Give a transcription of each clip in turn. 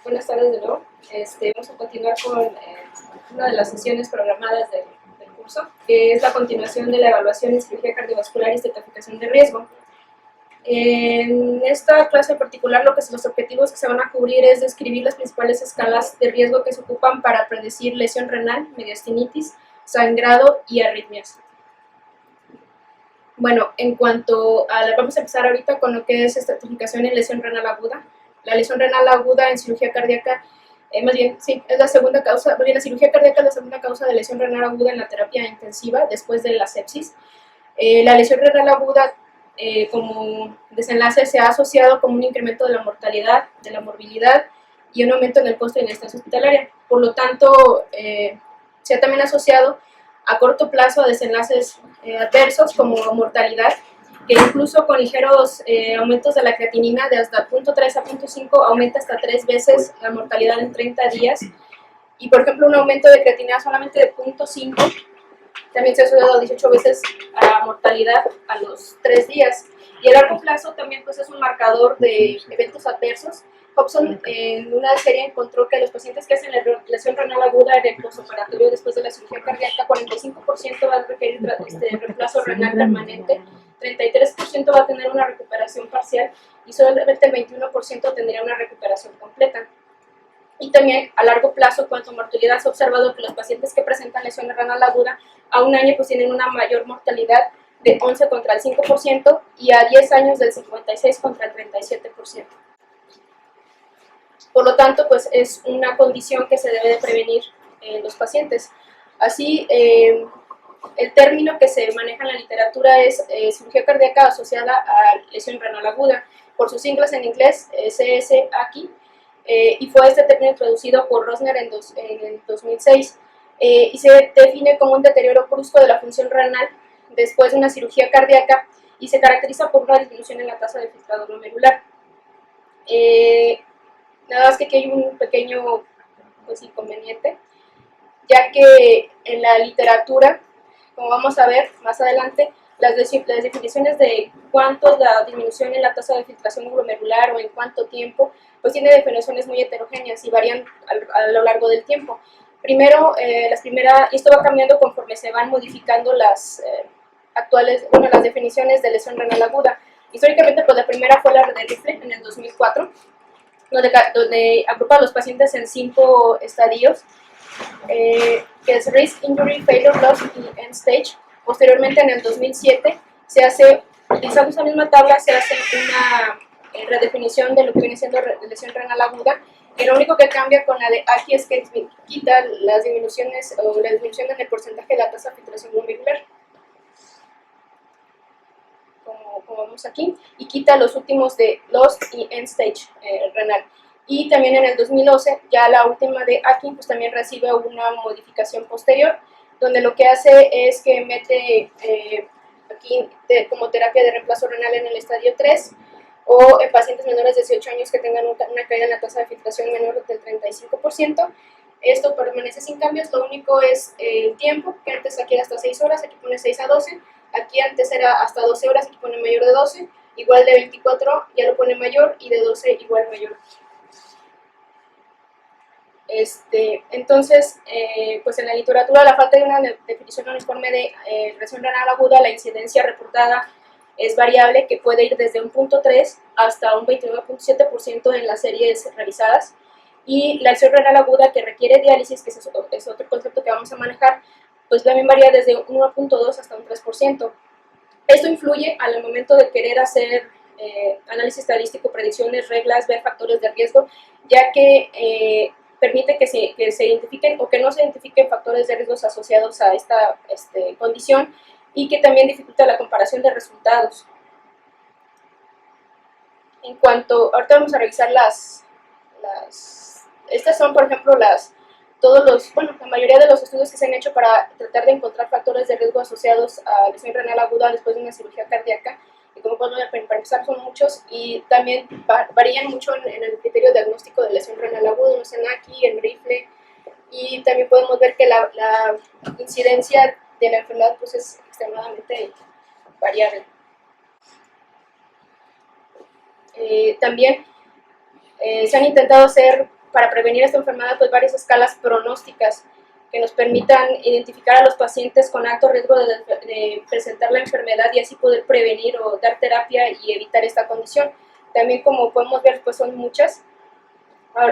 Buenas tardes de nuevo. Vamos a continuar con una de las sesiones programadas del curso, que es la continuación de la evaluación en cirugía cardiovascular y estratificación de riesgo. En esta clase en particular, los objetivos que se van a cubrir es describir las principales escalas de riesgo que se ocupan para predecir lesión renal, mediastinitis, sangrado y arritmias. Bueno, vamos a empezar ahorita con lo que es estratificación en lesión renal aguda. La lesión renal aguda en cirugía cardíaca, es la segunda causa, la cirugía cardíaca es la segunda causa de lesión renal aguda en la terapia intensiva después de la sepsis. La lesión renal aguda como desenlace se ha asociado con un incremento de la mortalidad, de la morbilidad y un aumento en el costo de la estancia hospitalaria. Por lo tanto, se ha también asociado a corto plazo a desenlaces adversos como mortalidad, que incluso con ligeros aumentos de la creatinina de hasta 0.3 a 0.5 aumenta hasta 3 veces la mortalidad en 30 días. Y por ejemplo, un aumento de creatinina solamente de 0.5 también se ha asociado 18 veces a la mortalidad a los 3 días. Y a largo plazo también pues, es un marcador de eventos adversos. Hobson en una serie encontró que los pacientes que hacen la lesión renal aguda en el postoperatorio después de la cirugía cardíaca, 45% va a requerir reemplazo renal permanente, 33% va a tener una recuperación parcial y solamente el 21% tendría una recuperación completa. Y también a largo plazo, cuanto mortalidad se ha observado que los pacientes que presentan lesión renal aguda a un año pues tienen una mayor mortalidad de 11 contra el 5% y a 10 años del 56 contra el 37%. Por lo tanto, pues es una condición que se debe de prevenir en los pacientes. Así, el término que se maneja en la literatura es cirugía cardíaca asociada a lesión renal aguda, por sus siglas en inglés, CS-ACI, y fue este término introducido por Rosner en el 2006, y se define como un deterioro brusco de la función renal después de una cirugía cardíaca y se caracteriza por una disminución en la tasa de filtrado glomerular. Nada más que aquí hay un pequeño pues, inconveniente, ya que en la literatura, como vamos a ver más adelante, las definiciones de cuánto es la disminución en la tasa de filtración glomerular o en cuánto tiempo, pues tiene definiciones muy heterogéneas y varían a lo largo del tiempo. Primero, y esto va cambiando conforme se van modificando las las definiciones de lesión renal aguda. Históricamente, pues la primera fue la de Rifle en el 2004, donde agrupa a los pacientes en 5 estadios, que es Risk, Injury, Failure, Loss y End Stage. Posteriormente, en el 2007, utilizando esa misma tabla, se hace una redefinición de lo que viene siendo lesión renal aguda, y lo único que cambia con la de aquí es que quita las disminuciones o la disminución en el porcentaje de la tasa de filtración glomerular, como vemos aquí, y quita los últimos de Lost y End Stage renal. Y también en el 2011, ya la última de aquí, pues también recibe una modificación posterior, donde lo que hace es que mete aquí como terapia de reemplazo renal en el estadio 3, o en pacientes menores de 18 años que tengan una caída en la tasa de filtración menor del 35%. Esto permanece sin cambios, lo único es el tiempo, que antes aquí era hasta 6 horas, aquí pone 6 a 12, aquí antes era hasta 12 horas, aquí pone mayor de 12, igual de 24 ya lo pone mayor y de 12 igual mayor. Entonces, pues en la literatura, la falta de una definición uniforme de lesión renal aguda, la incidencia reportada es variable, que puede ir desde un 0.3 hasta un 29.7% en las series revisadas. Y la lesión renal aguda que requiere diálisis, que es otro concepto que vamos a manejar, pues también varía desde un 1.2 hasta un 3%. Esto influye al momento de querer hacer análisis estadístico, predicciones, reglas, ver factores de riesgo, ya que permite que se identifiquen o que no se identifiquen factores de riesgos asociados a esta condición, y que también dificulta la comparación de resultados. Ahorita vamos a revisar estas son, por ejemplo, la mayoría de los estudios que se han hecho para tratar de encontrar factores de riesgo asociados a lesión renal aguda después de una cirugía cardíaca. Y como podemos ver, para empezar, son muchos y también varían mucho en el criterio diagnóstico de lesión renal aguda, en SENACI, en Rifle, y también podemos ver que la incidencia de la enfermedad pues, es extremadamente variable. También Se han intentado hacer, para prevenir esta enfermedad, pues varias escalas pronósticas que nos permitan identificar a los pacientes con alto riesgo de presentar la enfermedad y así poder prevenir o dar terapia y evitar esta condición. También, como podemos ver, pues son muchas.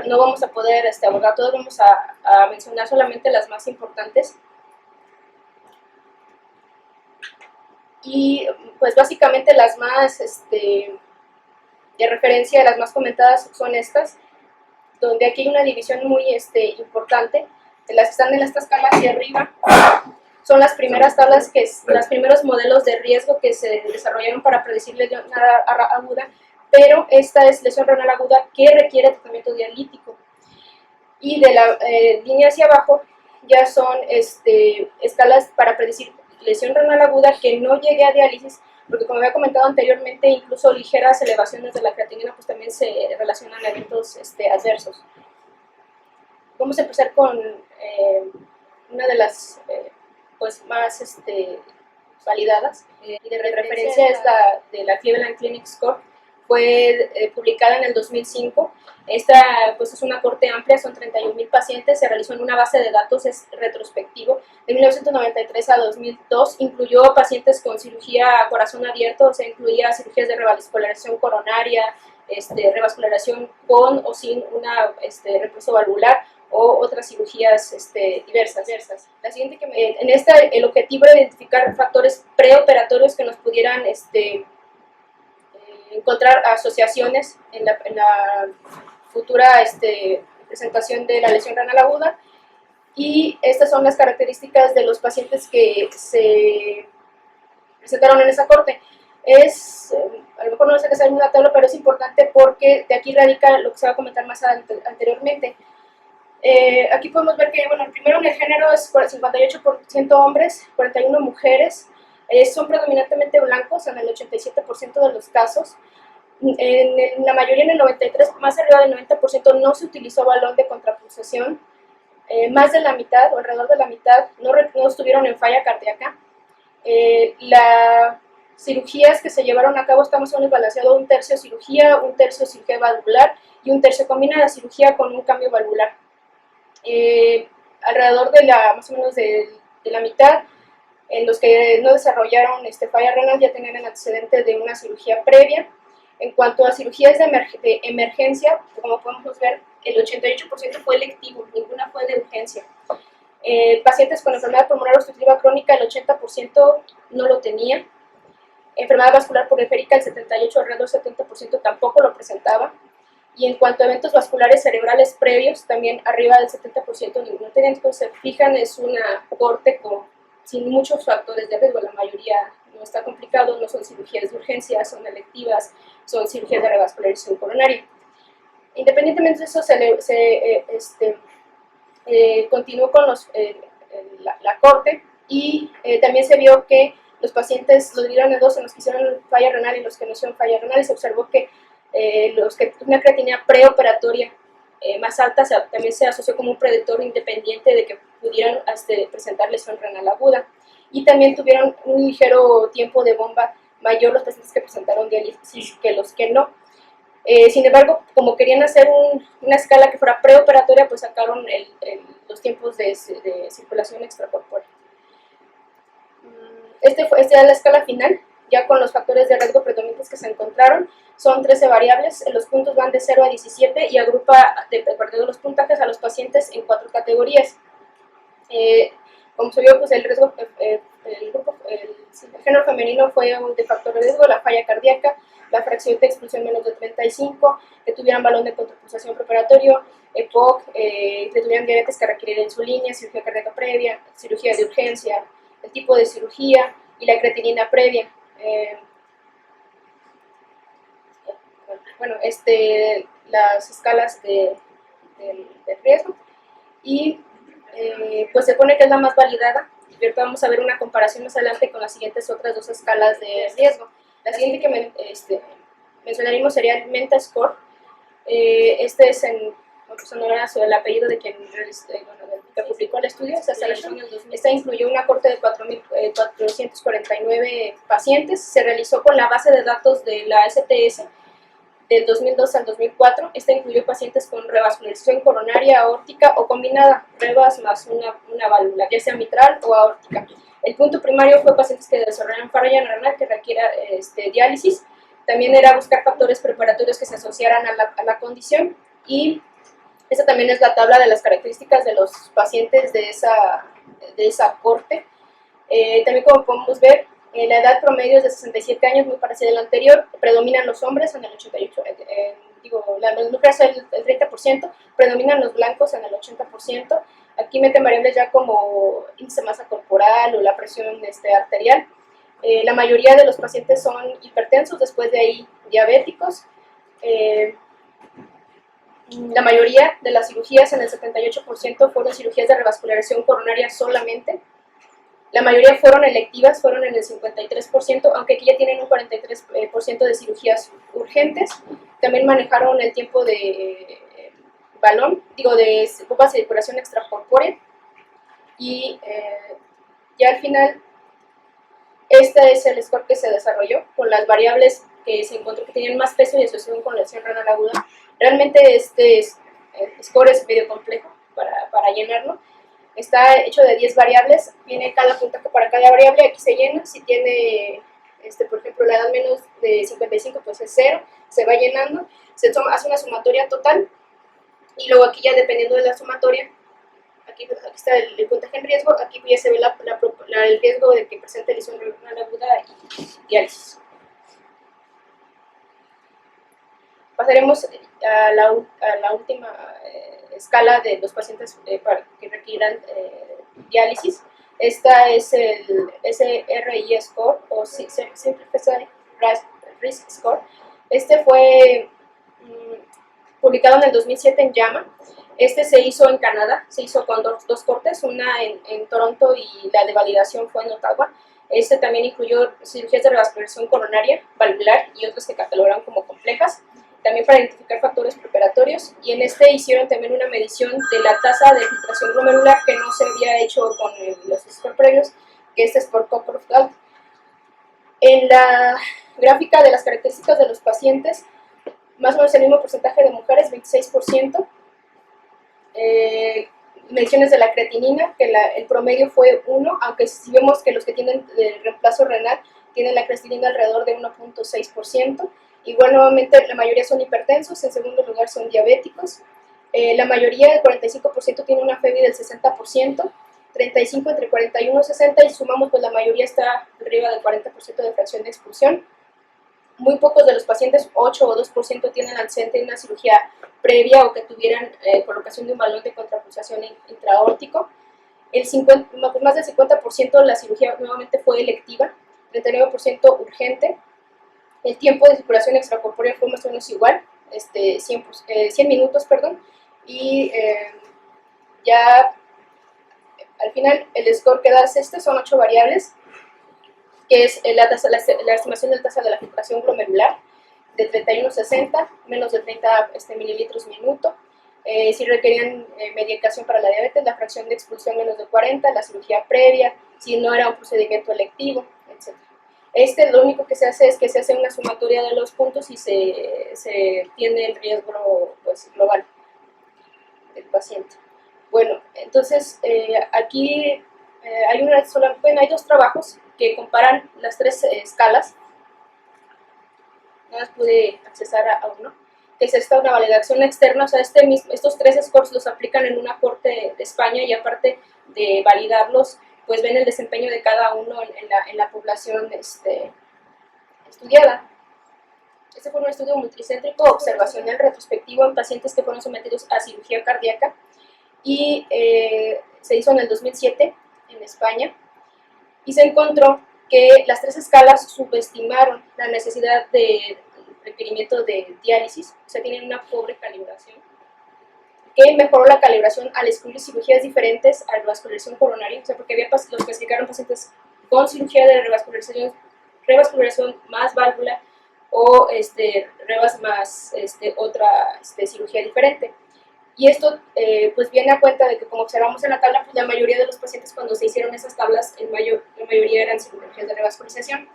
No vamos a poder abordar todas, vamos a mencionar solamente las más importantes. Y pues básicamente las más de referencia, las más comentadas son estas, donde aquí hay una división muy importante. De las que están en esta escala hacia arriba son las primeras tablas, los primeros modelos de riesgo que se desarrollaron para predecir lesión aguda, pero esta es lesión renal aguda que requiere tratamiento dialítico. Y de la línea hacia abajo ya son escalas para predecir lesión renal aguda que no llegue a diálisis, porque como había comentado anteriormente, incluso ligeras elevaciones de la creatinina pues también se relacionan a eventos adversos. Vamos a empezar con una de las pues más validadas y de referencia es la de la Cleveland Clinic Score. Fue publicada en el 2005. Esta pues es una corte amplia, son 31,000 pacientes, se realizó en una base de datos retrospectivo de 1993 a 2002, incluyó pacientes con cirugía a corazón abierto, o sea, incluía cirugías de revascularización coronaria, revascularización con o sin una reemplazo valvular, o otras cirugías diversas. La siguiente en esta, el objetivo era identificar factores preoperatorios que nos pudieran encontrar asociaciones en la futura presentación de la lesión renal aguda, y estas son las características de los pacientes que se presentaron en esa corte. A lo mejor no se les en una tabla, pero es importante porque de aquí radica lo que se va a comentar más anteriormente. Aquí podemos ver que, bueno, primero en el género es 58% hombres, 41% mujeres, son predominantemente blancos en el 87% de los casos. En la mayoría, en el 93%, más arriba del 90%, no se utilizó balón de contrapulsación. Más de la mitad, o alrededor de la mitad, no estuvieron en falla cardíaca. Las cirugías que se llevaron a cabo estamos en balanceado: un tercio cirugía, un tercio cirugía valvular y un tercio combinada cirugía con un cambio valvular. Alrededor de más o menos de la mitad, en los que no desarrollaron falla renal, ya tenían el antecedente de una cirugía previa. En cuanto a cirugías de emergencia, como podemos ver, el 88% fue electivo, ninguna fue de urgencia. Pacientes con enfermedad pulmonar obstructiva crónica, el 80% no lo tenía. Enfermedad vascular periférica, el 78%, alrededor del 70% tampoco lo presentaba. Y en cuanto a eventos vasculares cerebrales previos, también arriba del 70% ninguno tenía. Entonces, se fijan, es una corte sin muchos factores de riesgo, la mayoría no está complicado, no son cirugías de urgencia, son electivas, son cirugías de revascularización coronaria. Independientemente de eso, continuó con la corte, y también se vio que los pacientes los dividieron en dos, en los que hicieron falla renal y los que no hicieron falla renal, y se observó que los que una creatinina preoperatoria más alta también se asoció como un predictor independiente de que pudieran presentar lesión renal aguda, y también tuvieron un ligero tiempo de bomba mayor los pacientes que presentaron diálisis que los que no. Sin embargo, como querían hacer una escala que fuera preoperatoria, pues sacaron los tiempos de circulación extracorpórea. Esta es la escala final, ya con los factores de riesgo predominantes que se encontraron. Son 13 variables, los puntos van de 0 a 17 y agrupa de los puntajes a los pacientes en 4 categorías. Como se vio, pues el género femenino fue de factor de riesgo: la falla cardíaca, la fracción de expulsión menos de 35, que tuvieran balón de contrapulsación preoperatorio, EPOC, que tuvieran diabetes que requiriera insulina, cirugía cardíaca previa, cirugía de urgencia, el tipo de cirugía y la creatinina previa. Bueno, las escalas de riesgo, y pues se pone que es la más validada. Y ahorita vamos a ver una comparación más adelante con las siguientes otras dos escalas de riesgo. La siguiente que mencionaremos sería el Menta Score. Este es en honor al apellido de quien que publicó el estudio. Esta incluyó una corte de 4,449 pacientes. Se realizó con la base de datos de la STS, del 2002 al 2004. Esta incluyó pacientes con revascularización coronaria, aórtica o combinada, revas más una válvula, ya sea mitral o aórtica. El punto primario fue pacientes que desarrollan falla renal que requiera diálisis. También era buscar factores preparatorios que se asociaran a la condición, y esta también es la tabla de las características de los pacientes de esa corte. También, como podemos ver, la edad promedio es de 67 años, muy parecida a la anterior. Predominan los hombres en el 88%, las mujeres el 30%, predominan los blancos en el 80%. Aquí meten variables ya como índice de masa corporal o la presión arterial. La mayoría de los pacientes son hipertensos, después de ahí diabéticos. La mayoría de las cirugías, en el 78%, fueron cirugías de revascularización coronaria solamente. La mayoría fueron electivas, fueron en el 53%, aunque aquí ya tienen un 43% de cirugías urgentes. También manejaron el tiempo de balón, de bombas de circulación extracorpórea. Y ya al final, este es el score que se desarrolló con las variables que se encontró que tenían más peso y asociación con lesión renal aguda. Realmente este score es medio complejo para llenarlo. Está hecho de 10 variables, viene cada puntaje para cada variable, aquí se llena. Si tiene, por ejemplo, la edad menos de 55, pues es 0, se va llenando, se hace una sumatoria total, y luego aquí ya dependiendo de la sumatoria, aquí está el puntaje en riesgo, aquí ya se ve el riesgo de que presente lesión renal aguda y diálisis. Pasaremos a la última escala de los pacientes que requieran diálisis. Esta es el SRI score o Simplified Risk Score. Este fue publicado en el 2007 en JAMA. Este se hizo en Canadá, se hizo con dos cortes, una en Toronto y la de validación fue en Ottawa. Este también incluyó cirugías de revascularización coronaria, valvular y otras que catalogaron como complejas, también para identificar factores preparatorios, y en este hicieron también una medición de la tasa de filtración glomerular que no se había hecho con los scores previos, que este es por Cockcroft-Gault. En la gráfica de las características de los pacientes, más o menos el mismo porcentaje de mujeres, 26%, mediciones de la creatinina, que el promedio fue 1, aunque si vemos que los que tienen reemplazo renal tienen la creatinina alrededor de 1.6%. Igual, nuevamente, la mayoría son hipertensos, en segundo lugar son diabéticos. La mayoría, el 45%, tiene una FEBI del 60%, 35% entre 41 y 60, y sumamos, pues la mayoría está arriba del 40% de fracción de expulsión. Muy pocos de los pacientes, 8 o 2%, tienen antecedente de una cirugía previa o que tuvieran colocación de un balón de contrapulsación intraaórtico. Más del 50% de la cirugía nuevamente fue electiva, 39% urgente. El tiempo de circulación extracorpórea fue más o menos igual, 100 minutos, perdón, y ya al final el score que da es son 8 variables, que es la estimación de la tasa de la filtración glomerular, de 31-60, menos de 30 mililitros minuto. Si requerían medicación para la diabetes, la fracción de expulsión menos de 40, la cirugía previa, si no era un procedimiento electivo, etc. Lo único que se hace es que se hace una sumatoria de los puntos y se tiene el riesgo, pues, global del paciente. Bueno, entonces aquí hay dos trabajos que comparan las tres escalas. Nada más pude accesar a uno, que es una validación externa. O sea, estos tres scores los aplican en una corte de España, y aparte de validarlos, pues ven el desempeño de cada uno en la población estudiada. Este fue un estudio multicéntrico observacional retrospectivo en pacientes que fueron sometidos a cirugía cardíaca, y se hizo en el 2007 en España, y se encontró que las tres escalas subestimaron la necesidad de requerimiento de diálisis, o sea, tienen una pobre calibración, que mejoró la calibración al excluir cirugías diferentes a revascularización coronaria, o sea, porque había los clasificaron pacientes con cirugía de revascularización más válvula, o revas más otra cirugía diferente. Y esto pues viene a cuenta de que, como observamos en la tabla, pues la mayoría de los pacientes, cuando se hicieron esas tablas, la mayoría eran cirugías de revascularización.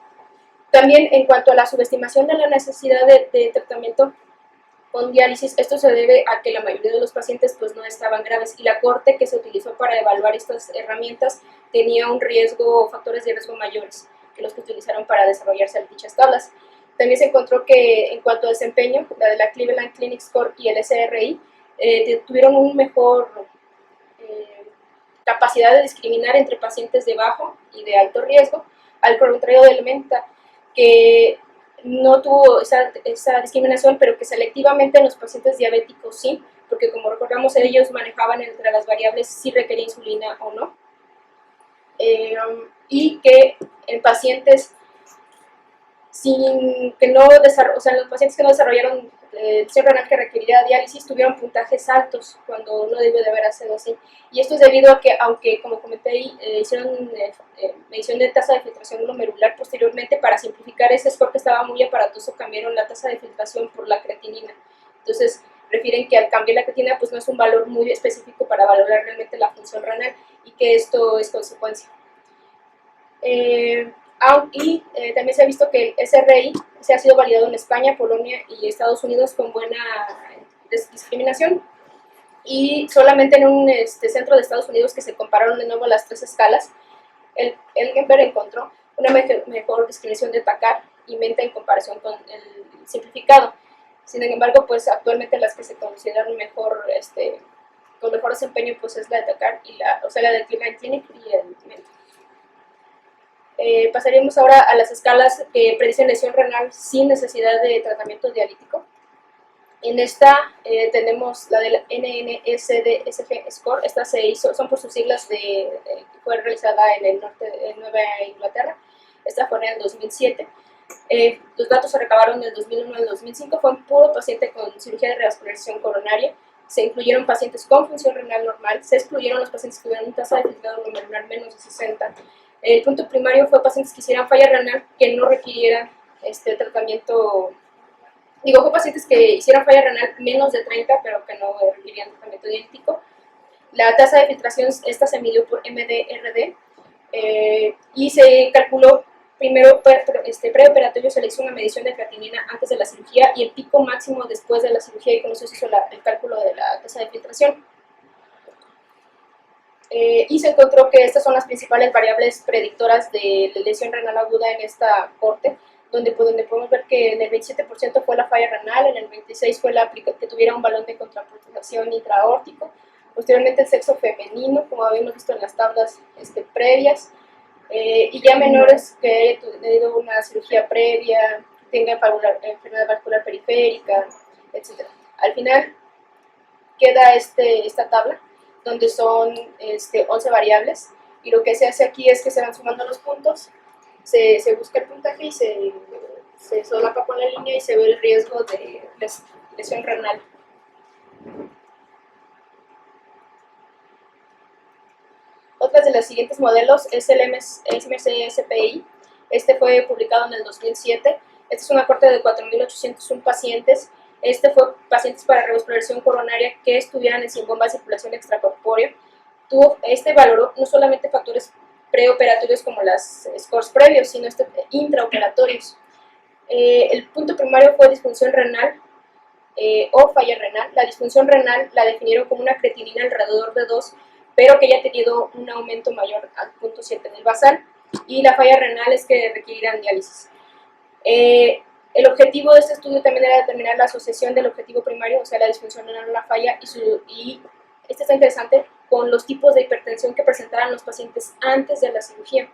También, en cuanto a la subestimación de la necesidad de tratamiento con diálisis. Esto se debe a que la mayoría de los pacientes pues no estaban graves y la corte que se utilizó para evaluar estas herramientas tenía un riesgo, factores de riesgo mayores que los que utilizaron para desarrollarse dichas tablas. También se encontró que en cuanto a desempeño, la de la Cleveland Clinic Score y el SRI tuvieron un mejor capacidad de discriminar entre pacientes de bajo y de alto riesgo, al contrario del Menta, que no tuvo esa discriminación, pero que selectivamente en los pacientes diabéticos sí, porque como recordamos ellos manejaban entre las variables si requería insulina o no, y que en pacientes sin que no o sea, los pacientes que no desarrollaron lesión renal que requeriría diálisis tuvieron puntajes altos cuando no debió de haber sido así. Y esto es debido a que, aunque como comenté ahí, hicieron medición de tasa de filtración glomerular posteriormente, para simplificar ese score que estaba muy aparatoso, cambiaron la tasa de filtración por la creatinina. Entonces, refieren que al cambiar la creatinina, pues no es un valor muy específico para valorar realmente la función renal y que esto es consecuencia. Y también se ha visto que el SRI se ha sido validado en España, Polonia y Estados Unidos con buena discriminación, y solamente en un centro de Estados Unidos que se compararon de nuevo las tres escalas, el Gember encontró una mejor discriminación de TACAR y Menta en comparación con el simplificado. Sin embargo, pues actualmente las que se consideran mejor, con mejor desempeño, pues es la de TACAR y la de Cleveland Clinic y el Menta. Pasaríamos ahora a las escalas que predicen lesión renal sin necesidad de tratamiento dialítico. En esta tenemos la del NNSD-SG Score. Esta son por sus siglas fue realizada en el norte, en Nueva Inglaterra. Esta fue en el 2007. Los datos se recabaron del 2001 al 2005. Fue un puro paciente con cirugía de revascularización coronaria. Se incluyeron pacientes con función renal normal. Se excluyeron los pacientes que tuvieran tasa de filtrado glomerular menos de 60. El punto primario fue pacientes que hicieran falla renal que no requirieran tratamiento. Fue pacientes que hicieran falla renal menos de 30, pero que no requerían tratamiento dialítico. La tasa de filtración, esta se midió por MDRD, y se calculó primero, preoperatorio, se le hizo una medición de creatinina antes de la cirugía y el pico máximo después de la cirugía, y con eso se hizo el cálculo de la tasa de filtración. Y se encontró que estas son las principales variables predictoras de lesión renal aguda en esta corte, donde podemos ver que en el 27% fue la falla renal, en el 26% fue que tuviera un balón de contrapulsación intraaórtico, posteriormente el sexo femenino, como habíamos visto en las tablas previas, y ya menores que hayan tenido una cirugía previa, tengan enfermedad vascular periférica, etc. Al final queda esta tabla, donde son 11 variables, y lo que se hace aquí es que se van sumando los puntos, se busca el puntaje y se solapa con la línea y se ve el riesgo de lesión renal. Otras de los siguientes modelos es el MCSPI. Este fue publicado en el 2007. Esta es una corte de 4.801 pacientes. Fue pacientes para revascularización coronaria que estuvieran sin bomba de circulación extracorpórea. Valoró no solamente factores preoperatorios como las scores previos, sino intraoperatorios. El punto primario fue disfunción renal o falla renal. La disfunción renal la definieron como una creatinina alrededor de 2, pero que haya tenido un aumento mayor al 0.7 del basal, y la falla renal es que requerirán diálisis. El objetivo de este estudio también era determinar la asociación del objetivo primario, o sea, la disfunción renal o la falla, y este está interesante, con los tipos de hipertensión que presentaran los pacientes antes de la cirugía.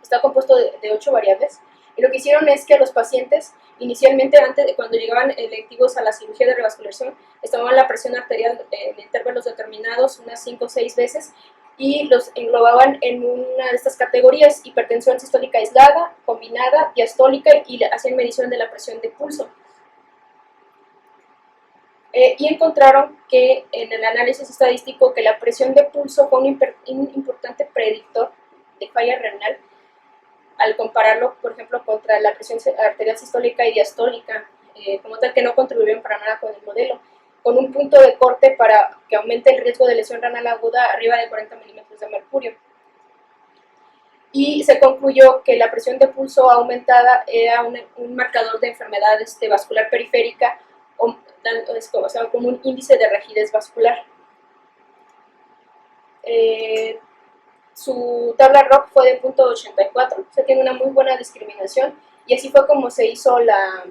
Está compuesto de 8 variables, y lo que hicieron es que los pacientes, inicialmente, cuando llegaban electivos a la cirugía de revascularización, estimaban la presión arterial en intervalos determinados unas 5 o 6 veces, y los englobaban en una de estas categorías: hipertensión sistólica aislada, combinada, diastólica, y hacían medición de la presión de pulso. Y encontraron que en el análisis estadístico que la presión de pulso fue un importante predictor de falla renal, al compararlo, por ejemplo, contra la presión arterial sistólica y diastólica, como tal, que no contribuyeron para nada con el modelo, con un punto de corte para que aumente el riesgo de lesión renal aguda arriba de 40 milímetros de mercurio. Y se concluyó que la presión de pulso aumentada era un marcador de enfermedad vascular periférica o sea, como un índice de rigidez vascular. Su tabla ROC fue de 0.84, o sea, tiene una muy buena discriminación, y así fue como se hizo la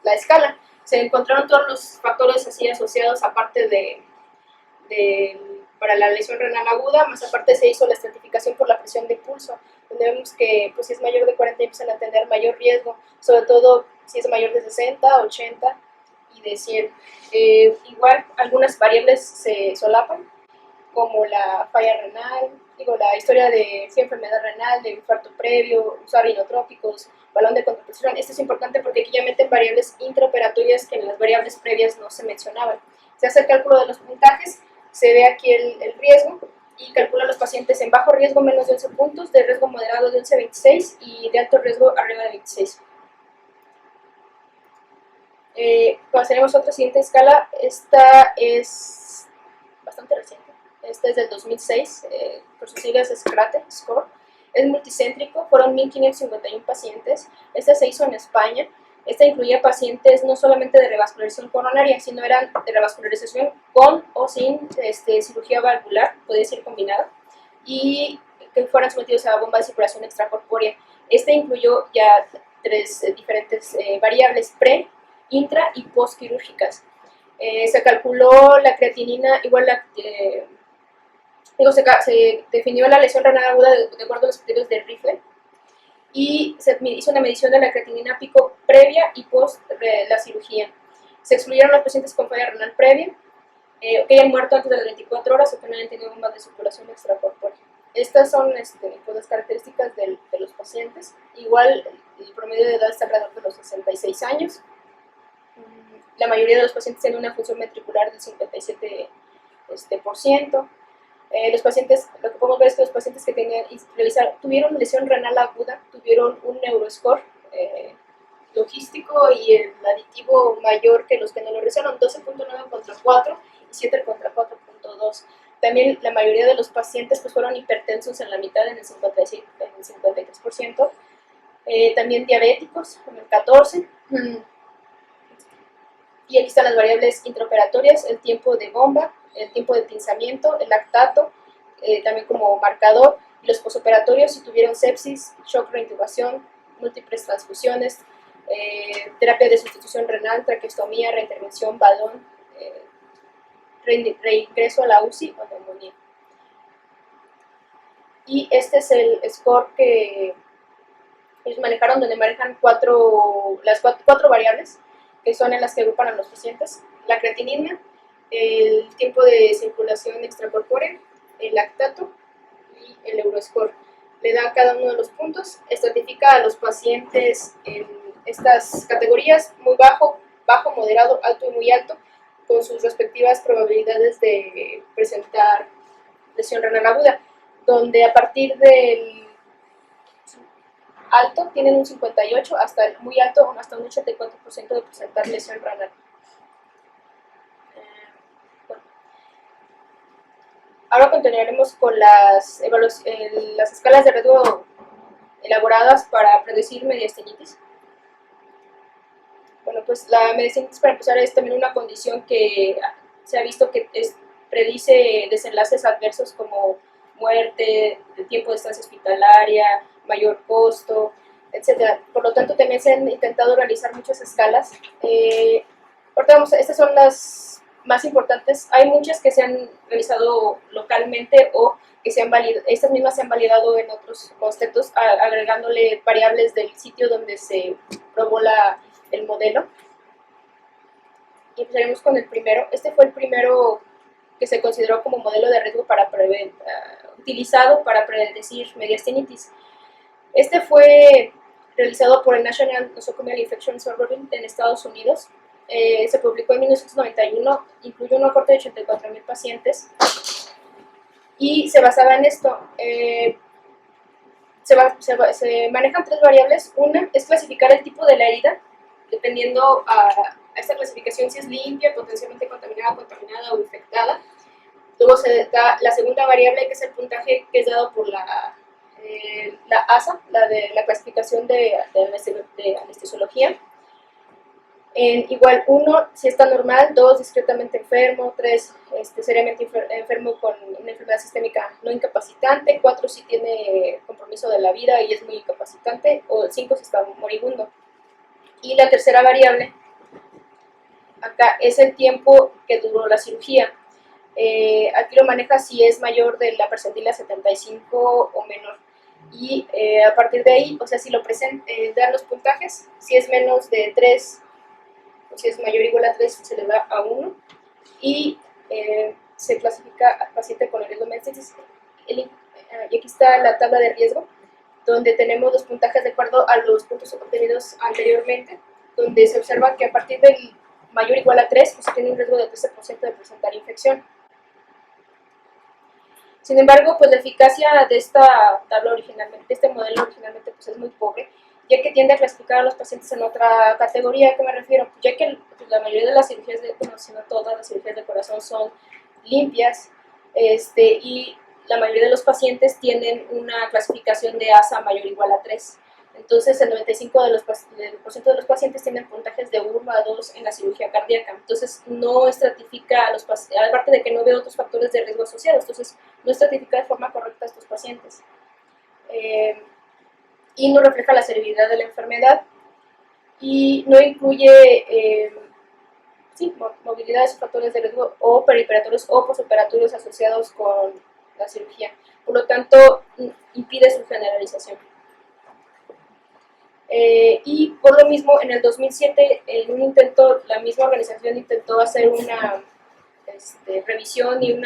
escala. Se encontraron todos los factores así asociados, aparte para la lesión renal aguda, más aparte se hizo la estratificación por la presión de pulso, donde vemos que pues, si es mayor de 40 empiezan a tener mayor riesgo, sobre todo si es mayor de 60, 80 y de 100. Igual algunas variables se solapan, como la falla renal, la historia de enfermedad renal, de infarto previo, usar inotrópicos, balón de contracción. Esto es importante porque aquí ya meten variables intraoperatorias que en las variables previas no se mencionaban. Se hace el cálculo de los puntajes, se ve aquí el riesgo y calcula los pacientes en bajo riesgo menos de 11 puntos, de riesgo moderado de 11 a 26 y de alto riesgo arriba de 26. Pasaremos a otra siguiente escala. Esta es bastante reciente. Este es del 2006, por sus siglas es CRATE, SCORE. Es multicéntrico, fueron 1.551 pacientes. Este se hizo en España. Esta incluía pacientes no solamente de revascularización coronaria, sino eran de revascularización con o sin cirugía valvular, podía ser combinada, y que fueran sometidos a bomba de circulación extracorpórea. Este incluyó ya 3 diferentes variables pre, intra y postquirúrgicas. Se calculó la creatinina, igual se definió la lesión renal aguda de acuerdo a los criterios de Rifle, y se hizo una medición de la creatinina pico previa y post la cirugía. Se excluyeron los pacientes con falla renal previa, que hayan muerto antes de las 24 horas o que no hayan tenido bombas de circulación extracorpórea. Estas son pues, las características de los pacientes. Igual el promedio de edad está alrededor de los 66 años. La mayoría de los pacientes tienen una función ventricular del 57%. Los pacientes, lo que podemos ver es que los pacientes que tuvieron lesión renal aguda, tuvieron un neuroscore logístico y el aditivo mayor que los que no lo realizaron, 12.9 contra 4 y 7 contra 4.2. También la mayoría de los pacientes pues, fueron hipertensos en la mitad, en el 53%. También diabéticos, en el 14%. Y aquí están las variables intraoperatorias, el tiempo de bomba, el tiempo de pinzamiento, el lactato, también como marcador, y los posoperatorios si tuvieron sepsis, shock, reintubación, múltiples transfusiones, terapia de sustitución renal, traqueostomía, reintervención, balón, reingreso a la UCI o neumonía. Y este es el score que ellos manejaron, donde manejan las cuatro variables, que son en las que agrupan a los pacientes: la creatinina, el tiempo de circulación extracorpórea, el lactato y el Euroscore. Le da cada uno de los puntos, estratifica a los pacientes en estas categorías: muy bajo, bajo, moderado, alto y muy alto, con sus respectivas probabilidades de presentar lesión renal aguda, donde a partir del alto tienen un 58, hasta el muy alto hasta un 84% de presentar lesión renal. Ahora continuaremos con las escalas de riesgo elaboradas para predecir mediastinitis. Bueno, pues la mediastinitis, para empezar, es también una condición que se ha visto que predice desenlaces adversos como muerte, tiempo de estancia hospitalaria, mayor costo, etc. Por lo tanto, también se han intentado realizar muchas escalas. Ahorita estas son las más importantes. Hay muchas que se han realizado localmente o que estas mismas se han validado en otros conceptos, agregándole variables del sitio donde se probó el modelo. Y empezaremos con el primero. Este fue el primero que se consideró como modelo de riesgo utilizado para predecir mediastinitis. Este fue realizado por el National Nosocomial Infection Survey en Estados Unidos. Se publicó en 1991, incluyó una cohorte de 84,000 pacientes y se basaba en esto. Se manejan 3 variables. Una es clasificar el tipo de la herida, dependiendo a esta clasificación si es limpia, potencialmente contaminada o infectada. Luego se da la segunda variable, que es el puntaje que es dado por la ASA, la clasificación de anestesiología. Igual 1 si está normal, 2 discretamente enfermo, 3 seriamente enfermo con una enfermedad sistémica no incapacitante, 4 si tiene compromiso de la vida y es muy incapacitante, o 5 si está moribundo. Y la tercera variable acá es el tiempo que duró la cirugía. Aquí lo maneja si es mayor de la percentila 75 o menor. Y a partir de ahí, o sea, si lo dan los puntajes, si es menos de 3, o si es mayor o igual a 3, se le da a 1. Y se clasifica al paciente con el riesgo metástasis. Y aquí está la tabla de riesgo, donde tenemos los puntajes de acuerdo a los puntos obtenidos anteriormente, donde se observa que a partir del mayor o igual a 3, pues se tiene un riesgo de 13% de presentar infección. Sin embargo, pues la eficacia de esta tabla originalmente, de este modelo originalmente, pues es muy pobre, ya que tiende a clasificar a los pacientes en otra categoría. ¿A qué me refiero? Pues ya que pues, la mayoría de las cirugías, bueno, si no todas las cirugías de corazón son limpias, y la mayoría de los pacientes tienen una clasificación de ASA mayor o igual a 3. Entonces, el 95% de los pacientes tienen puntajes de 1 a 2 en la cirugía cardíaca. Entonces, no estratifica a los pacientes, aparte de que no ve otros factores de riesgo asociados. Entonces, no estratifica de forma correcta a estos pacientes. Y no refleja la severidad de la enfermedad. Y no incluye movilidades o factores de riesgo o perioperatorios o posoperatorios asociados con la cirugía. Por lo tanto, impide su generalización. Y por lo mismo, en el 2007, en un intento, la misma organización intentó hacer una revisión y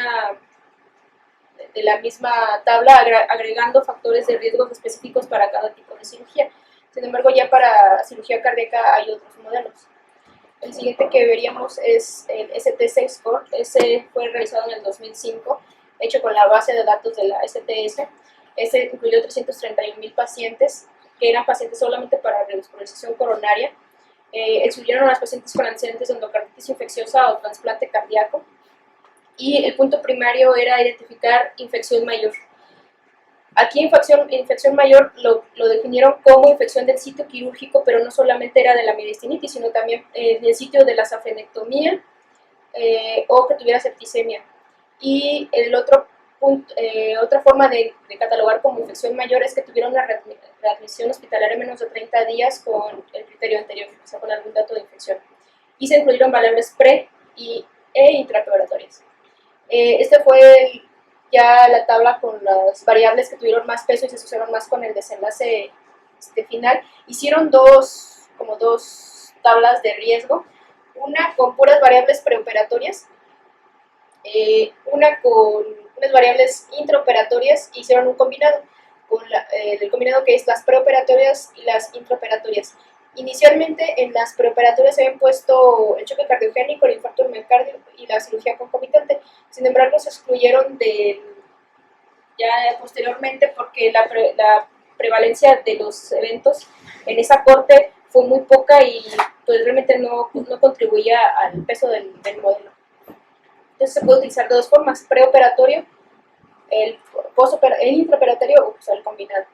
de la misma tabla, agregando factores de riesgos específicos para cada tipo de cirugía. Sin embargo, ya para cirugía cardíaca hay otros modelos. El siguiente que veríamos es el STS Score. Ese fue realizado en el 2005, hecho con la base de datos de la STS. Ese incluyó 331,000 pacientes, que eran pacientes solamente para revascularización coronaria. Excluyeron a los pacientes con antecedentes de endocarditis infecciosa o trasplante cardíaco. Y el punto primario era identificar infección mayor. Aquí infección mayor lo definieron como infección del sitio quirúrgico, pero no solamente era de la mediastinitis, sino también del sitio de la safenectomía o que tuviera septicemia. Y el otro punto, otra forma de catalogar como infección mayor es que tuviera una readmisión hospitalaria menos de 30 días con el criterio anterior, o sea, con algún dato de infección. Y se incluyeron variables pre e intraoperatorias. Este fue ya la tabla con las variables que tuvieron más peso y se asociaron más con el desenlace final. Hicieron dos tablas de riesgo, una con puras variables preoperatorias, una con unas variables intraoperatorias, y hicieron un combinado, con el combinado que es las preoperatorias y las intraoperatorias. Inicialmente en las preoperatorias se habían puesto el choque cardiogénico, el infarto del miocardio y la cirugía concomitante. Sin embargo, se excluyeron ya posteriormente porque la prevalencia de los eventos en esa corte fue muy poca y pues realmente no contribuía al peso del modelo. Entonces se puede utilizar de dos formas: preoperatorio, el intraoperatorio o pues, el combinado.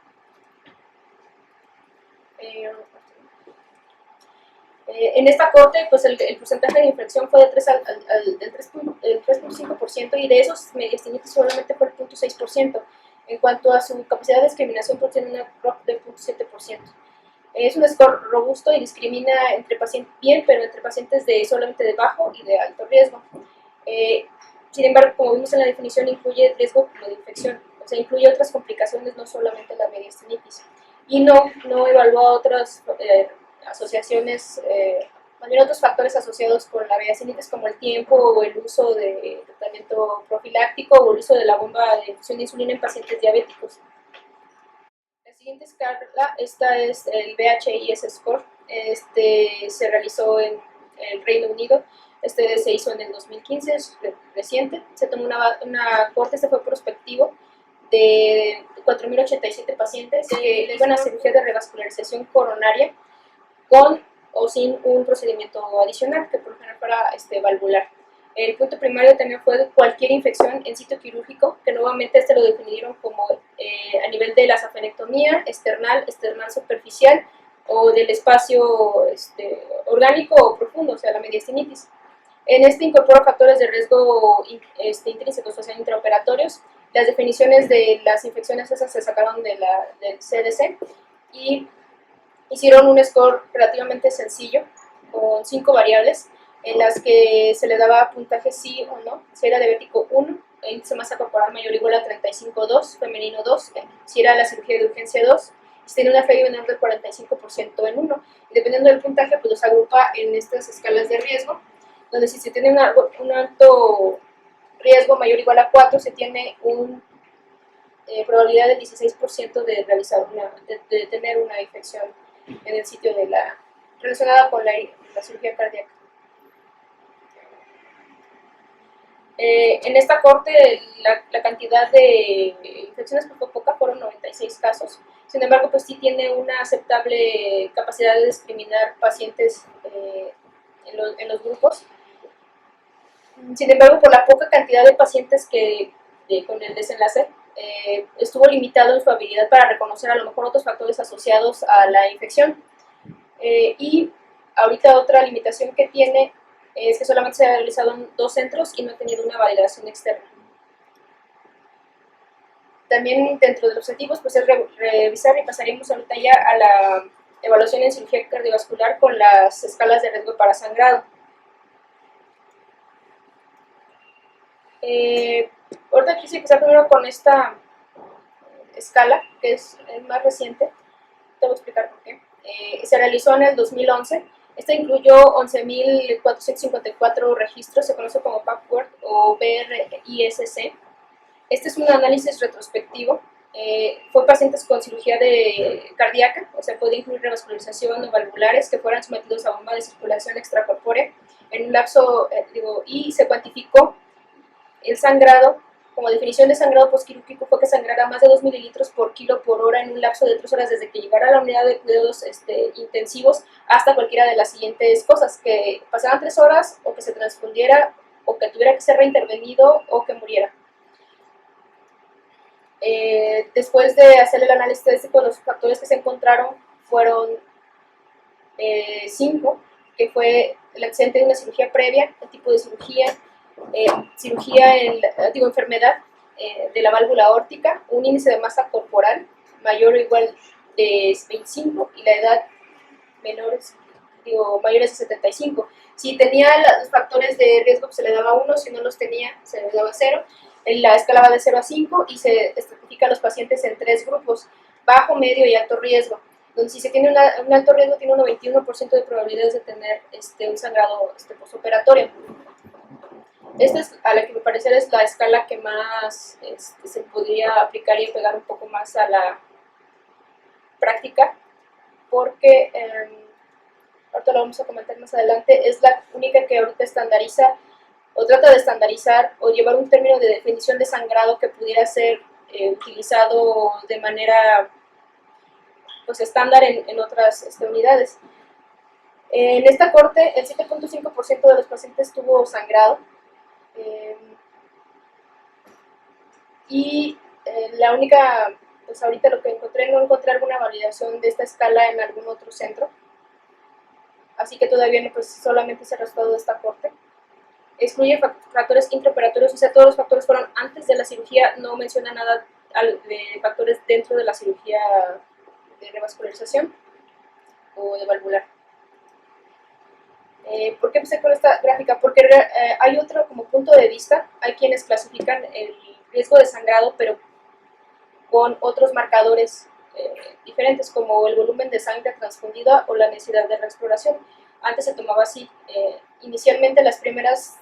En esta corte, pues el porcentaje de infección fue del 3.5%, y de esos mediastinitis solamente fue el 0.6%. En cuanto a su capacidad de discriminación, pues tiene una ROC del 0.7%. Es un score robusto y discrimina entre pacientes bien, pero entre pacientes solamente de bajo y de alto riesgo. Sin embargo, como vimos en la definición, incluye riesgo de infección, o sea, incluye otras complicaciones, no solamente la mediastinitis. Y no evalúa otras asociaciones, también otros factores asociados con la mediastinitis, como el tiempo o el uso de tratamiento profiláctico o el uso de la bomba de infusión de insulina en pacientes diabéticos. La siguiente escala, esta es el VHIS Score. Se realizó en el Reino Unido. Se hizo en el 2015, es reciente. Se tomó una corte, fue prospectivo, de 4.087 pacientes que le iban a cirugía de revascularización coronaria con o sin un procedimiento adicional, que por ejemplo fuera valvular. El punto primario también fue cualquier infección en sitio quirúrgico, que nuevamente lo definieron como a nivel de la safenectomía, external superficial o del espacio orgánico o profundo, o sea, la mediastinitis. En este incorpora factores de riesgo intrínsecos, o sea, intraoperatorios. Las definiciones de las infecciones esas se sacaron del CDC y hicieron un score relativamente sencillo con 5 variables en las que se le daba puntaje sí o no. Si era diabético 1, índice de masa corporal mayor o igual a 35,2, femenino 2, si era la cirugía de urgencia 2, si tenía una FEI menor del 45% en 1. Y dependiendo del puntaje, pues los agrupa en estas escalas de riesgo, donde si se tiene un alto riesgo mayor o igual a 4, se tiene una probabilidad del 16% de realizar de tener una infección en el sitio relacionada con la cirugía cardíaca. En esta corte la cantidad de infecciones fue poca, fueron 96 casos. Sin embargo, pues sí tiene una aceptable capacidad de discriminar pacientes en los grupos. Sin embargo, por la poca cantidad de pacientes con el desenlace, estuvo limitado en su habilidad para reconocer a lo mejor otros factores asociados a la infección. Y ahorita otra limitación que tiene es que solamente se ha realizado en 2 centros y no ha tenido una validación externa. También dentro de los objetivos pues es revisar, y pasaríamos ahorita ya a la evaluación en cirugía cardiovascular con las escalas de riesgo para sangrado. Ahorita quise empezar primero con esta escala, que es más reciente. Te voy a explicar por qué. Se realizó en el 2011. Esta incluyó 11.454 registros, se conoce como PAPWORD o BRISC. Este es un análisis retrospectivo. Fue pacientes con cirugía cardíaca, o sea, puede incluir revascularización o valvulares que fueran sometidos a bomba de circulación extracorpórea en un lapso, y se cuantificó el sangrado. Como definición de sangrado postquirúrgico fue que sangrara más de 2 mililitros por kilo por hora en un lapso de 3 horas desde que llegara a la unidad de cuidados intensivos hasta cualquiera de las siguientes cosas: que pasaran 3 horas, o que se transfundiera, o que tuviera que ser reintervenido, o que muriera. Después de hacer el análisis estadístico, los factores que se encontraron fueron 5, que fue el accidente de una cirugía previa, el tipo de cirugía, enfermedad de la válvula aórtica, un índice de masa corporal mayor o igual de 25 y la edad mayores de 75. Si tenía los factores de riesgo, pues se le daba 1, si no los tenía, se le daba 0. La escala va de 0 a 5 y se estratifica a los pacientes en 3 grupos: bajo, medio y alto riesgo, donde si se tiene un alto riesgo tiene un 91% de probabilidades de tener un sangrado postoperatorio. Esta es, a la que me parece, es la escala que más se podría aplicar y pegar un poco más a la práctica, porque ahorita lo vamos a comentar más adelante, es la única que ahorita estandariza o trata de estandarizar o llevar un término de definición de sangrado que pudiera ser utilizado de manera pues estándar en otras unidades. En esta corte, el 7.5% de los pacientes tuvo sangrado, y la única, pues ahorita lo que encontré, no encontré alguna validación de esta escala en algún otro centro, así que todavía no, pues solamente es el resultado de esta corte. Excluye factores intraoperatorios, o sea, todos los factores fueron antes de la cirugía, no menciona nada de factores dentro de la cirugía de revascularización o de valvular. ¿Por qué empecé con esta gráfica? Porque hay otro como punto de vista. Hay quienes clasifican el riesgo de sangrado, pero con otros marcadores diferentes, como el volumen de sangre transfundida o la necesidad de reexploración. Antes se tomaba así. Inicialmente las primeras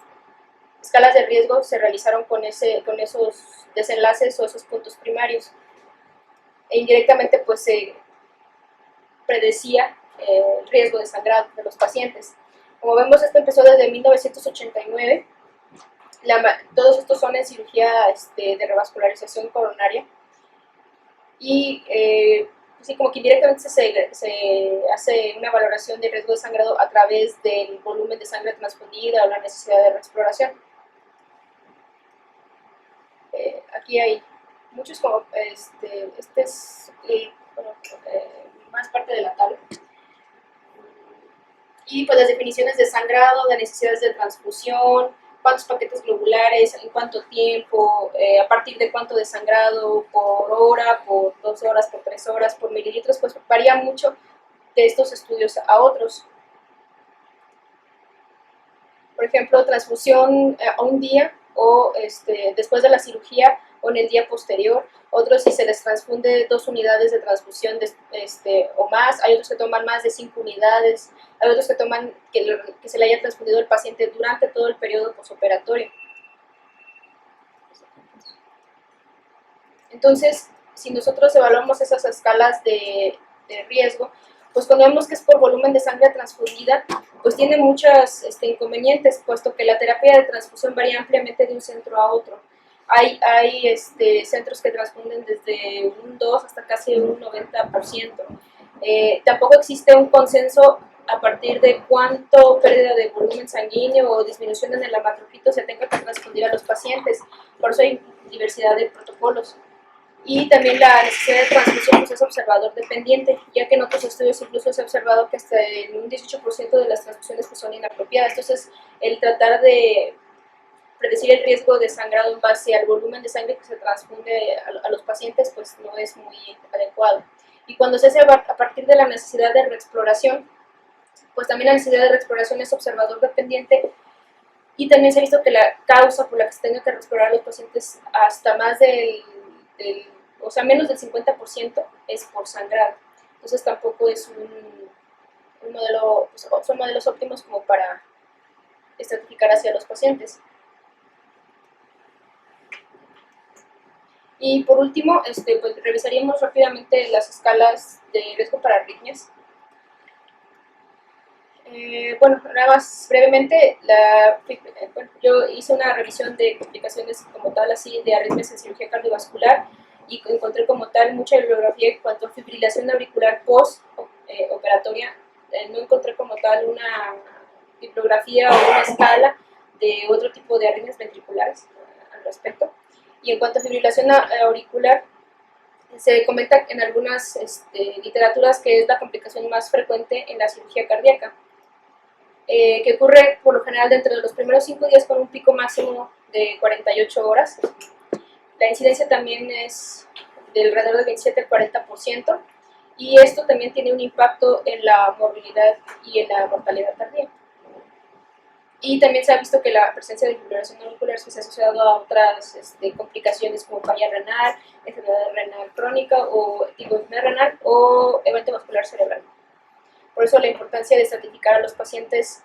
escalas de riesgo se realizaron con esos desenlaces o esos puntos primarios. E indirectamente pues se predecía el riesgo de sangrado de los pacientes. Como vemos, esto empezó desde 1989. Todos estos son en cirugía de revascularización coronaria. Y sí, como que indirectamente se hace una valoración de riesgo de sangrado a través del volumen de sangre transfundida o la necesidad de reexploración. Aquí hay muchos, como este es más parte de la tabla. Y pues las definiciones de sangrado, de necesidades de transfusión, cuántos paquetes globulares, en cuánto tiempo, a partir de cuánto de sangrado, por hora, por 2 horas, por 3 horas, por mililitros, pues varía mucho de estos estudios a otros. Por ejemplo, transfusión a un día o después de la cirugía o en el día posterior. Otros si se les transfunde 2 unidades de transfusión o más. Hay otros que toman más de 5 unidades. Hay otros que toman que se le haya transfundido al paciente durante todo el periodo posoperatorio. Entonces, si nosotros evaluamos esas escalas de riesgo, pues cuando vemos que es por volumen de sangre transfundida, pues tiene muchos inconvenientes, puesto que la terapia de transfusión varía ampliamente de un centro a otro. Hay centros que transfunden desde un 2 hasta casi un 90%. Tampoco existe un consenso a partir de cuánto pérdida de volumen sanguíneo o disminución en el hematócrito se tenga que transfundir a los pacientes. Por eso hay diversidad de protocolos. Y también la necesidad de transfusión pues, es observador dependiente, ya que en otros estudios incluso se ha observado que hasta en un 18% de las transfusiones pues, son inapropiadas. Entonces, el tratar de predecir el riesgo de sangrado en base al volumen de sangre que se transfunde a los pacientes pues no es muy adecuado. Y cuando se hace a partir de la necesidad de reexploración, pues también la necesidad de reexploración es observador dependiente. Y también se ha visto que la causa por la que se tenga que reexplorar a los pacientes hasta más o sea, menos del 50% es por sangrado. Entonces tampoco es un modelo, pues, son modelos óptimos como para estratificar hacia los pacientes. Y por último, pues revisaríamos rápidamente las escalas de riesgo para arritmias. Bueno, nada más brevemente, yo hice una revisión de complicaciones como tal, así, de arritmias en cirugía cardiovascular y encontré como tal mucha bibliografía en cuanto a fibrilación auricular post-operatoria. No encontré como tal una bibliografía o una escala de otro tipo de arritmias ventriculares al respecto. Y en cuanto a fibrilación auricular, se comenta en algunas literaturas que es la complicación más frecuente en la cirugía cardíaca. Que ocurre por lo general dentro de los primeros 5 días con un pico máximo de 48 horas. La incidencia también es de alrededor del 27 al 40%, y esto también tiene un impacto en la morbilidad y en la mortalidad tardía. Y también se ha visto que la presencia de fibrilación auricular se ha asociado a otras complicaciones como falla renal, enfermedad renal crónica o enfermedad renal o evento vascular cerebral. Por eso la importancia de estratificar a los pacientes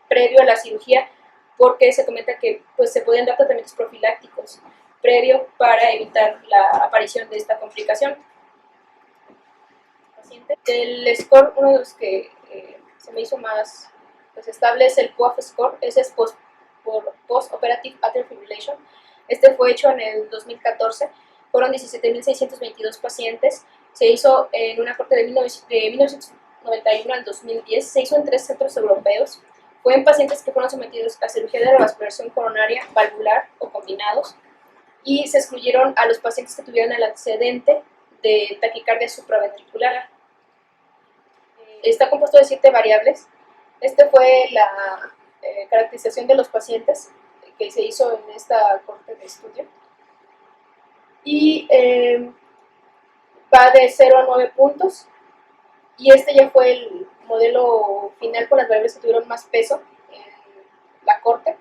previo a la cirugía, porque se comenta que pues, se pueden dar tratamientos profilácticos previo para evitar la aparición de esta complicación. El score, uno de los que se me hizo más pues, estable es el POAF score, ese es Post-Operative Atrial Fibrillation. Este fue hecho en el 2014, fueron 17.622 pacientes, se hizo en una corte de 1991 al 2010, se hizo en 3 centros europeos, fue en pacientes que fueron sometidos a cirugía de revascularización coronaria, valvular o combinados, y se excluyeron a los pacientes que tuvieran el antecedente de taquicardia supraventricular. Está compuesto de 7 variables. Fue la caracterización de los pacientes que se hizo en esta corte de estudio. Y va de 0 a 9 puntos. Y ya fue el modelo final con las variables que tuvieron más peso en la corte,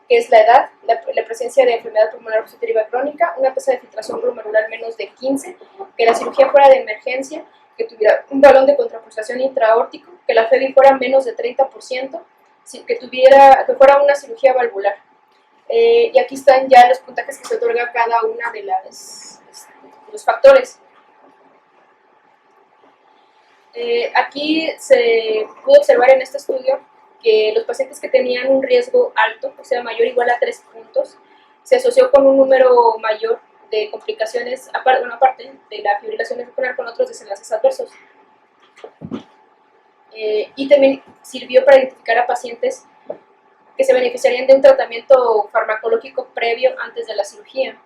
que es la edad, la presencia de enfermedad pulmonar obstructiva crónica, una tasa de filtración glomerular menos de 15, que la cirugía fuera de emergencia, que tuviera un balón de contrapulsación intraórtico, que la FEBI fuera menos de 30%, que fuera una cirugía valvular. Y aquí están ya los puntajes que se otorga cada una de los factores. Aquí se pudo observar en este estudio que los pacientes que tenían un riesgo alto, o sea, mayor o igual a 3 puntos, se asoció con un número mayor de complicaciones, aparte de la fibrilación auricular, con otros desenlaces adversos. Y también sirvió para identificar a pacientes que se beneficiarían de un tratamiento farmacológico previo antes de la cirugía.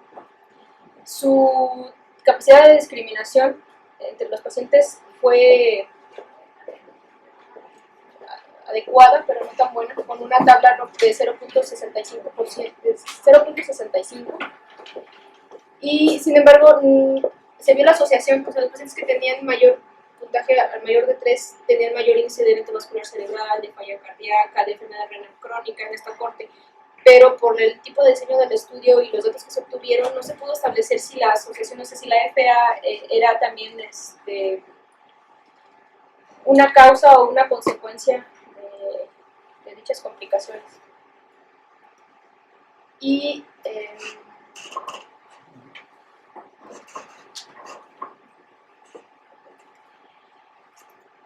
Su capacidad de discriminación entre los pacientes fue adecuada, pero no tan buena, con una tabla de 0.65%, 0.65. Y sin embargo, se vio la asociación, o sea, los pacientes que tenían mayor puntaje, al mayor de 3, tenían mayor índice de evento vascular cerebral, de falla cardíaca, de enfermedad renal crónica en esta corte. Pero por el tipo de diseño del estudio y los datos que se obtuvieron, no se pudo establecer si la asociación, no sé si la FA era también una causa o una consecuencia de dichas complicaciones. Y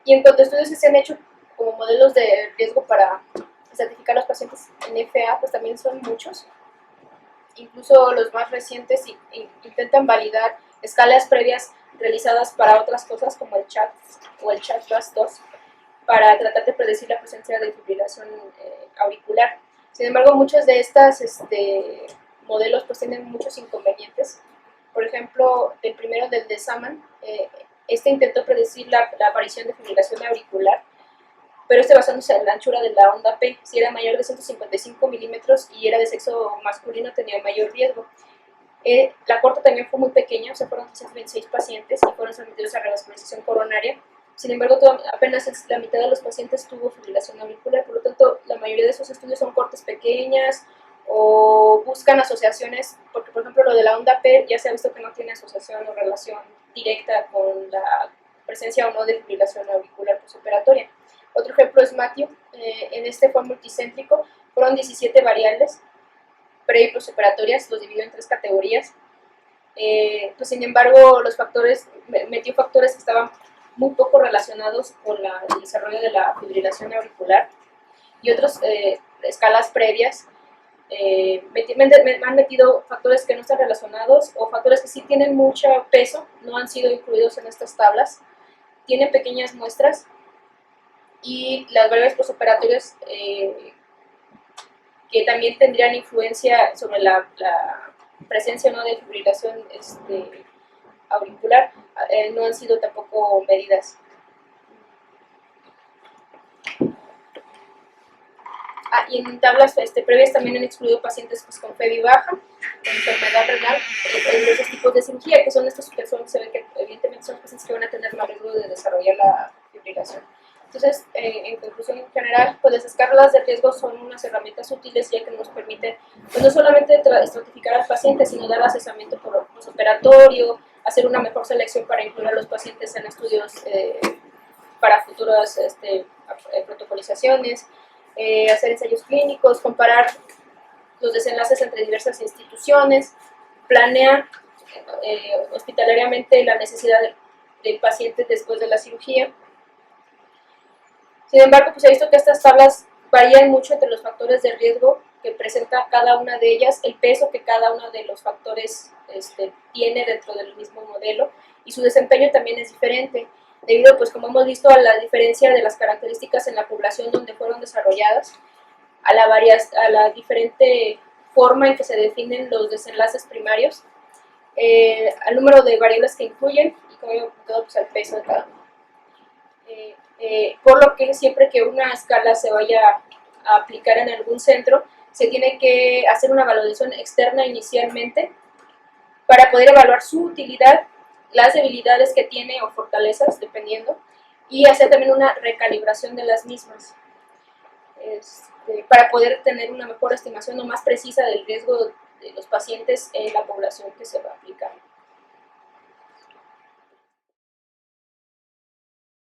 en cuanto a estudios que se han hecho como modelos de riesgo para certificar a los pacientes en FA, pues también son muchos. Incluso los más recientes intentan validar escalas previas realizadas para otras cosas como el CHAT o el CHAT-VAS2 para tratar de predecir la presencia de fibrilación auricular. Sin embargo, muchos de estos modelos pues tienen muchos inconvenientes. Por ejemplo, el primero del de Saman, este intentó predecir la aparición de fibrilación auricular, pero basándose en la anchura de la onda P. Si era mayor de 155 milímetros y era de sexo masculino, tenía mayor riesgo. La corte también fue muy pequeña, o sea, fueron 126 pacientes y fueron sometidos a revascularización coronaria. Sin embargo, apenas la mitad de los pacientes tuvo fibrilación auricular, por lo tanto, la mayoría de esos estudios son cortes pequeñas o buscan asociaciones, porque por ejemplo lo de la onda P ya se ha visto que no tiene asociación o relación directa con la presencia o no de fibrilación auricular postoperatoria. Otro ejemplo es Matthew, en este fue multicéntrico, fueron 17 variables pre y postoperatorias, los dividió en 3 categorías. Pues sin embargo, los factores, metió factores que estaban muy poco relacionados con el desarrollo de la fibrilación auricular y otras escalas previas. Han metido factores que no están relacionados o factores que sí tienen mucho peso, no han sido incluidos en estas tablas, tienen pequeñas muestras y las variables postoperatorias que también tendrían influencia sobre la presencia o no de fibrilación auricular, no han sido tampoco medidas. Y en tablas previas también han excluido pacientes pues, con FEBI baja, con enfermedad renal, en esos tipos de cirugía, que son estos que se ve que evidentemente son pacientes que van a tener más riesgo de desarrollar la fibrilación. Entonces, en conclusión en general, pues las escalas de riesgo son unas herramientas útiles ya que nos permiten pues, no solamente estratificar al paciente, sino dar asesoramiento postoperatorio, hacer una mejor selección para incluir a los pacientes en estudios para futuras protocolizaciones, hacer ensayos clínicos, comparar los desenlaces entre diversas instituciones, planear hospitalariamente la necesidad del paciente después de la cirugía. Sin embargo, pues he visto que estas tablas varían mucho entre los factores de riesgo que presenta cada una de ellas, el peso que cada uno de los factores tiene dentro del mismo modelo y su desempeño también es diferente, debido, pues como hemos visto, a la diferencia de las características en la población donde fueron desarrolladas, a la diferente forma en que se definen los desenlaces primarios, al número de variables que incluyen y como he comentado, pues al peso de cada uno. Por lo que siempre que una escala se vaya a aplicar en algún centro, se tiene que hacer una valoración externa inicialmente para poder evaluar su utilidad, las debilidades que tiene o fortalezas, dependiendo, y hacer también una recalibración de las mismas para poder tener una mejor estimación o más precisa del riesgo de los pacientes en la población que se va a aplicar.